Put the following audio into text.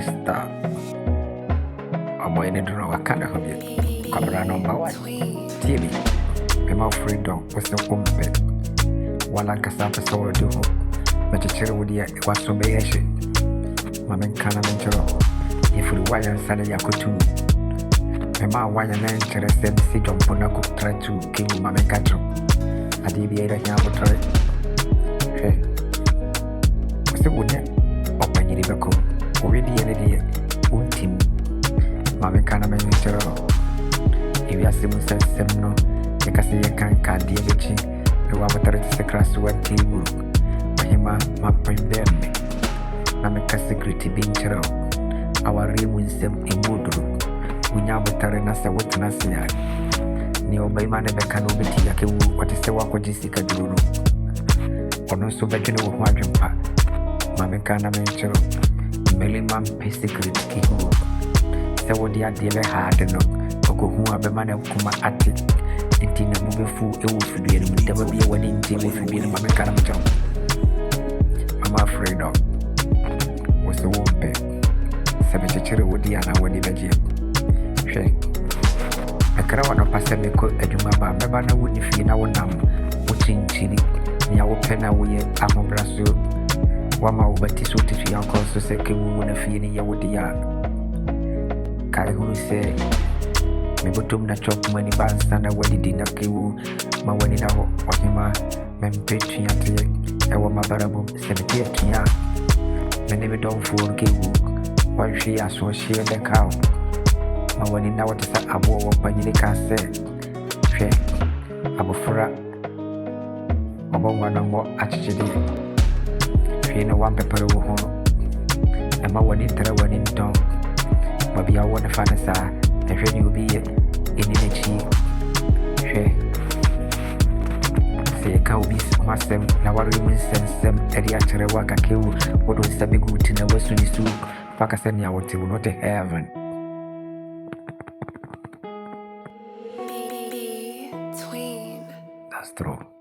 star. I'm in a draw, I can't have you. Camera number 1. TV. I'm out freedom. What's the home bed? While I can stop a soul do. But a chill with the was so be a shit. Mamma can't mentor. If you wire and Sunday, I could too. My wire and interested to see John Bonaco try to kill Mamma Catcher. I deviated here to try. Hey. What's the wood? Open your liver coat. Already any day. One team. Mamma can't mentor. If you are some no, because you can't cut the energy. You have a 30 class one table. Mahima, my point bear me. Nameka security being chero. Our real winsome in Mudru. We now better than us a witness here. Neo by man can obey Yaki, what is the work of Jessica Duru? Or no so better no one jumper. Mamekana menchero. Melimam pay secret kiku. So what the idea hard enough. Who have a man of Kuma at it. In a movie fool, it would be and never be a wedding table for being a Mamma job. I'm afraid of was the womb bed. Cemetery would the Anna when he veggie. Shake. I can't want to pass a make a Jumaba, Babana wouldn't feel our numb, watching chili, near open away, Amo Brasso. One more Betty suited to your cause to say, we wouldn't feel in your wood yard. Kai who say, Mibutum na chop money bands and a wedding dinner kiwu, my wedding out, Wakima, Mempetri at the Ewamabarabum, cemetery. My name don't fool kiwu, while she has so she the cow. My wedding now is a war of Panica said, She, Abufra, about one or more actually. She no one pepper home, and my wedding terror one in tongue. Maybe I want to find a and when you be in the cheek, say a cow beast, master, now I remain some area to work a kill. What was the big good in the Western soup? Pakistan, I want to not heaven. That's true.